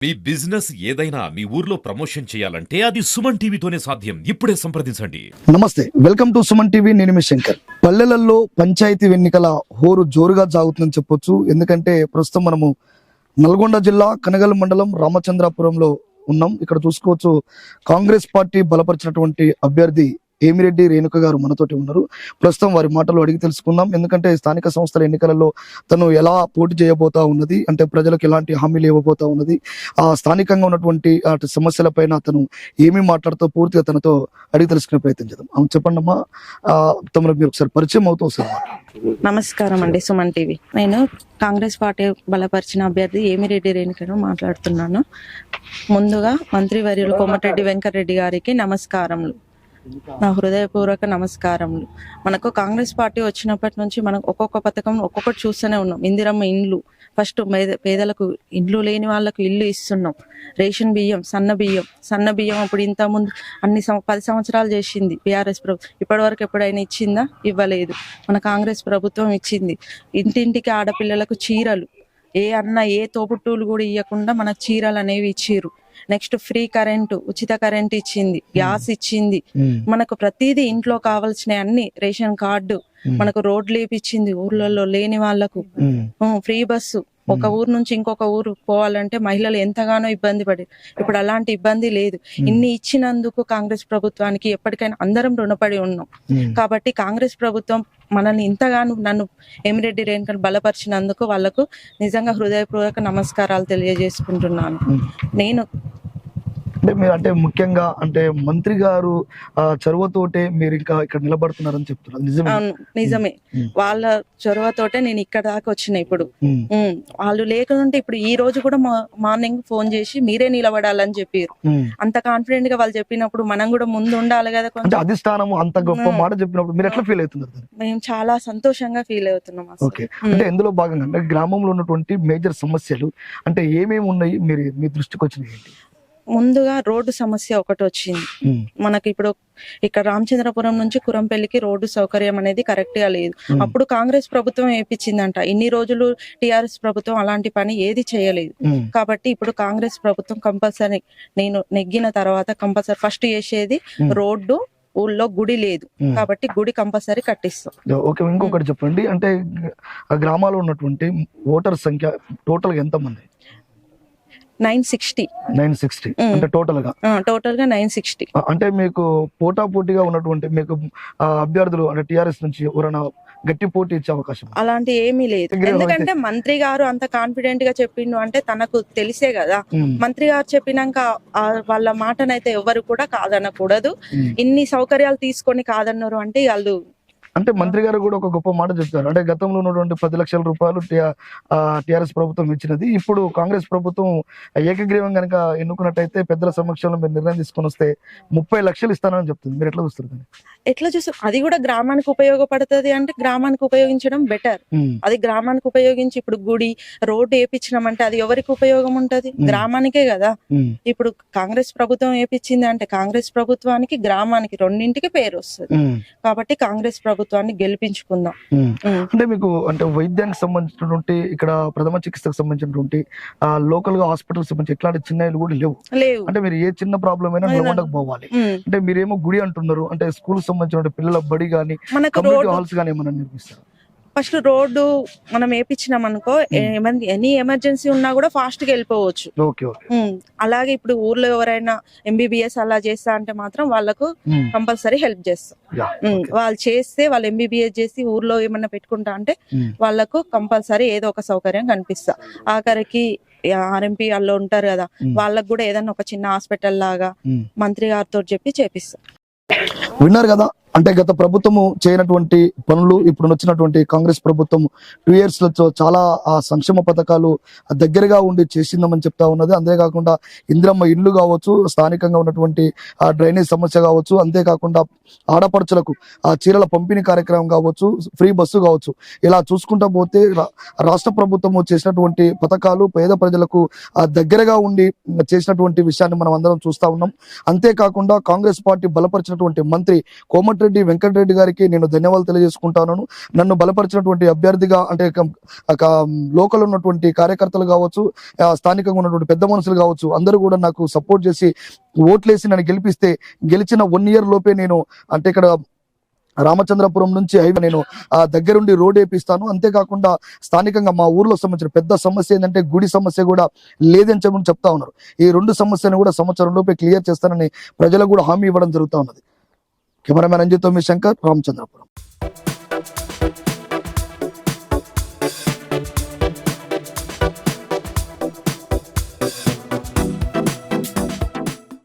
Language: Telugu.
మీ బిజినెస్ ఏదైనా మీ ఊర్లో ప్రమోషన్ చేయాలంటే అది సుమన్ టీవీతోనే సాధ్యం. ఇప్పుడే సంప్రదించండి. నమస్తే, వెల్కమ్ టు సుమన్ టీవీ. నేను మీ శంకర్. పల్లెలలో పంచాయతీ ఎన్నికల హోరు జోరుగా సాగుతుందని చెప్పొచ్చు. ఎందుకంటే ప్రస్తుతం మనము నల్గొండ జిల్లా కనగల్ మండలం రామచంద్రాపురంలో ఉన్నాం. ఇక్కడ చూసుకోవచ్చు, కాంగ్రెస్ పార్టీ బలపరిచినటువంటి అభ్యర్థి ఏమిరెడ్డి రేణుక గారు మనతోటి ఉన్నారు. ప్రస్తుతం వారి మాటలు అడిగి తెలుసుకుందాం. ఎందుకంటే స్థానిక సంస్థల ఎన్నికలలో తను ఎలా పోటీ చేయబోతా ఉన్నది, అంటే ప్రజలకు ఎలాంటి హామీలు ఇవ్వబోతా ఉన్నది, ఆ స్థానికంగా ఉన్నటువంటి సమస్యలపైన తను ఏమీ మాట్లాడుతూ పూర్తిగా తనతో అడిగి తెలుసుకునే ప్రయత్నం చేద్దాం. అవును, చెప్పండి అమ్మా. తమకు మీరు ఒకసారి పరిచయం అవుతూ వస్తారు. నమస్కారం అండి, సుమన్ టీవీ. నేను కాంగ్రెస్ పార్టీ బలపరిచిన అభ్యర్థి ఏమిరెడ్డి రేణుకను మాట్లాడుతున్నాను. ముందుగా మంత్రివర్యులు కోమటిరెడ్డి వెంకటరెడ్డి గారికి నమస్కారములు, నా హృదయపూర్వక నమస్కారములు. మనకు కాంగ్రెస్ పార్టీ వచ్చినప్పటి నుంచి మనం ఒక్కొక్క పథకం ఒక్కొక్కటి చూస్తూనే ఉన్నాం. ఇందిరమ్మ ఇండ్లు, ఫస్ట్ పేదలకు ఇండ్లు లేని వాళ్ళకు ఇల్లు ఇస్తున్నాం. రేషన్ బియ్యం, సన్న బియ్యం అప్పుడు ఇంత ముందు 10 సంవత్సరాలు చేసింది బీఆర్ఎస్ ప్రభుత్వం. ఇప్పటి వరకు ఎప్పుడైనా ఇచ్చిందా? ఇవ్వలేదు. మన కాంగ్రెస్ ప్రభుత్వం ఇచ్చింది. ఇంటింటికి ఆడపిల్లలకు చీరలు, ఏ అన్న ఏ తోబుట్టువులు కూడా ఇవ్వకుండా మన చీరలు అనేవి ఇచ్చిర్రు. నెక్స్ట్ ఫ్రీ కరెంటు, ఉచిత కరెంట్ ఇచ్చింది, గ్యాస్ ఇచ్చింది. మనకు ప్రతిదీ ఇంట్లో కావాల్సిన అన్ని, రేషన్ కార్డు, మనకు రోడ్లు వేపించింది. ఊర్లలో లేని వాళ్లకు ఫ్రీ బస్సు. ఒక ఊరు నుంచి ఇంకొక ఊరు పోవాలంటే మహిళలు ఎంతగానో ఇబ్బంది పడి, ఇప్పుడు అలాంటి ఇబ్బంది లేదు. ఇన్ని ఇచ్చినందుకు కాంగ్రెస్ ప్రభుత్వానికి ఎప్పటికైనా అందరం రుణపడి ఉన్నాం. కాబట్టి కాంగ్రెస్ ప్రభుత్వం మనల్ని ఇంతగానో, నన్ను ఏమిరెడ్డి రేణుకను బలపరిచినందుకు వాళ్లకు నిజంగా హృదయపూర్వక నమస్కారాలు తెలియజేసుకుంటున్నాను. నేను అంటే ముఖ్యంగా అంటే మంత్రి గారు చొరవతోటే మీరు ఇంకా ఇక్కడ నిలబడుతున్నారని చెప్తున్నారు. నిజమే, వాళ్ళ చొరవతోటే నేను ఇక్కడ దాకా వచ్చిన. ఇప్పుడు వాళ్ళు లేకుంటే ఇప్పుడు ఈ రోజు కూడా మార్నింగ్ ఫోన్ చేసి మీరే నిలబడాలని చెప్పారు. అంత కాన్ఫిడెంట్ గా వాళ్ళు చెప్పినప్పుడు మనం కూడా ముందు ఉండాలి కదా. అధిష్టానం అంత గొప్ప మాట చెప్పినప్పుడు మీరు ఎట్లా ఫీల్ అవుతున్నారు? మేము చాలా సంతోషంగా ఫీల్ అవుతున్నాం. అంటే ఎందులో భాగంగా అంటే గ్రామంలో ఉన్నటువంటి మేజర్ సమస్యలు అంటే ఏమేమి ఉన్నాయి, మీరు మీ దృష్టికి వచ్చినాయి ఏంటి? ముందుగా రోడ్డు సమస్య ఒకటి వచ్చింది మనకి. ఇప్పుడు ఇక్కడ రామచంద్రపురం నుంచి కురంపల్లికి రోడ్డు సౌకర్యం అనేది కరెక్ట్ గా లేదు. అప్పుడు కాంగ్రెస్ ప్రభుత్వం వేయించిందంట. ఇన్ని రోజులు టిఆర్ఎస్ ప్రభుత్వం అలాంటి పని ఏది చేయలేదు. కాబట్టి ఇప్పుడు కాంగ్రెస్ ప్రభుత్వం కంపల్సరీ, నేను నెగ్గిన తర్వాత కంపల్సరీ ఫస్ట్ చేసేది రోడ్డు. ఊళ్ళో గుడి లేదు కాబట్టి గుడి కంపల్సరీ కట్టిస్తాం. ఓకే, ఇంకొకటి చెప్పండి. అంటే గ్రామాల్లో ఉన్నటువంటి ఓటర్ సంఖ్య టోటల్ గా ఎంత మంది? 960. అంటే టోటల్ గా 960. అంటే మీకు పోటాపోటీగా ఉన్నటువంటి మీకు అభ్యర్థులు అంటే టిఆర్ఎస్ నుంచి ఎవరైనా గట్టి పోటీ ఇచ్చే అవకాశం? అలాంటి ఏమీ లేదు. ఎందుకంటే మంత్రి గారు అంత కాన్ఫిడెంట్ గా చెప్పిండు అంటే తనకు తెలిసే కదా. మంత్రి గారు చెప్పినాక వాళ్ళ మాటనైతే ఎవరు కూడా కాదనకూడదు. ఇన్ని సౌకర్యాలు తీసుకొని కాదన్నారు అంటే వాళ్ళు. అంటే మంత్రి గారు కూడా ఒక గొప్ప మాట చెప్తారు. అంటే గతంలో ఉన్నటువంటి 10 లక్షల రూపాయలు టిఆర్ఎస్ ప్రభుత్వం ఇచ్చినది, ఇప్పుడు కాంగ్రెస్ ప్రభుత్వం ఏకగ్రీవం కనుక ఎన్నుకున్నట్టయితే పెద్దల సమక్షంలో మీరు నిర్ణయం తీసుకొని వస్తే 30 లక్షలు ఇస్తానని చెప్తుంది. మీరు ఎట్లా చూస్తారు? ఎట్లా చూస్తారు? అది కూడా గ్రామానికి ఉపయోగపడుతుంది అంటే గ్రామానికి ఉపయోగించడం బెటర్. అది గ్రామానికి ఉపయోగించి ఇప్పుడు గుడి, రోడ్డు వేపించినామంటే అది ఎవరికి ఉపయోగం ఉంటది? గ్రామానికే కదా. ఇప్పుడు కాంగ్రెస్ ప్రభుత్వం వేపించింది అంటే కాంగ్రెస్ ప్రభుత్వానికి, గ్రామానికి రెండింటికి పేరు వస్తుంది. కాబట్టి కాంగ్రెస్ ప్రభుత్వాన్ని గెలిపించుకుందాం. అంటే మీకు అంటే వైద్యానికి సంబంధించినటువంటి, ఇక్కడ ప్రథమ చికిత్సకు సంబంధించినటువంటి లోకల్ గా హాస్పిటల్ సంబంధించి ఎట్లాంటి చిన్న ఇల్లు కూడా లేవు. అంటే మీరు ఏ చిన్న ప్రాబ్లం అయినా నల్గొండకు పోవాలి. అంటే మీరేమో గుడి అంటున్నారు, అంటే స్కూల్ సంబంధించిన పిల్లల బడి గానీ కమ్యూనిటీ హాల్స్ గానీ ఏమైనా నిర్మిస్తారు? ఫస్ట్ రోడ్డు మనం వేపించినాం అనుకో, ఎనీ ఎమర్జెన్సీ ఉన్నా కూడా ఫాస్ట్ గా వెళ్ళిపోవచ్చు. అలాగే ఇప్పుడు ఊర్లో ఎవరైనా ఎంబీబీఎస్ అలా చేస్తా అంటే మాత్రం వాళ్ళకు కంపల్సరీ హెల్ప్ చేస్తాం. వాళ్ళు చేస్తే, వాళ్ళు ఎంబీబీఎస్ చేసి ఊర్లో ఏమన్నా పెట్టుకుంటా అంటే వాళ్ళకు కంపల్సరీ ఏదో ఒక సౌకర్యం కనిపిస్తా. ఆఖరికి ఆర్ఎంపీ వాళ్ళు ఉంటారు కదా, వాళ్ళకు కూడా ఏదన్నా ఒక చిన్న హాస్పిటల్ లాగా మంత్రి గారితో చెప్పి చేపిస్తాం. విన్నారు కదా, అంటే గత ప్రభుత్వము చేయనటువంటి పనులు ఇప్పుడు వచ్చినటువంటి కాంగ్రెస్ ప్రభుత్వం 2 years లో చాలా సంక్షేమ పథకాలు దగ్గరగా ఉండి చేసిందని చెప్తా ఉన్నది. అంతేకాకుండా ఇందిరమ్మ ఇల్లు కావచ్చు, స్థానికంగా ఉన్నటువంటి డ్రైనేజ్ సమస్య కావచ్చు, అంతేకాకుండా ఆడపడుచులకు చీరల పంపిణీ కార్యక్రమం కావచ్చు, ఫ్రీ బస్సు కావచ్చు, ఇలా చూసుకుంటా పోతే రాష్ట్ర ప్రభుత్వము చేసినటువంటి పథకాలు పేద ప్రజలకు దగ్గరగా ఉండి చేసినటువంటి విషయాన్ని మనం అందరం చూస్తా ఉన్నాం. అంతేకాకుండా కాంగ్రెస్ పార్టీ బలపరిచినటువంటి మంత్రి కోమటి కోమటిరెడ్డి వెంకటరెడ్డి గారికి నేను ధన్యవాదాలు తెలియజేసుకుంటాను. నన్ను బలపరిచినటువంటి అభ్యర్థిగా అంటే లోకల్ ఉన్నటువంటి కార్యకర్తలు కావచ్చు, స్థానికంగా ఉన్నటువంటి పెద్ద మనుషులు కావచ్చు, అందరూ కూడా నాకు సపోర్ట్ చేసి ఓట్లేసి నన్ను గెలిపిస్తే గెలిచిన 1 year లోపే నేను అంటే ఇక్కడ రామచంద్రపురం నుంచి హైవే నేను దగ్గరుండి రోడ్ వేపిస్తాను. అంతేకాకుండా స్థానికంగా మా ఊర్లో సంబంధించిన పెద్ద సమస్య ఏంటంటే గుడి సమస్య కూడా లేదని చెప్తా ఉన్నారు. ఈ 2 సమస్యలను కూడా సంవత్సరం లోపే క్లియర్ చేస్తానని ప్రజలకు కూడా హామీ ఇవ్వడం జరుగుతూ ఉన్నది. కెమెరామెన్ అంజిత్ శంకర్, రామచంద్రపురం.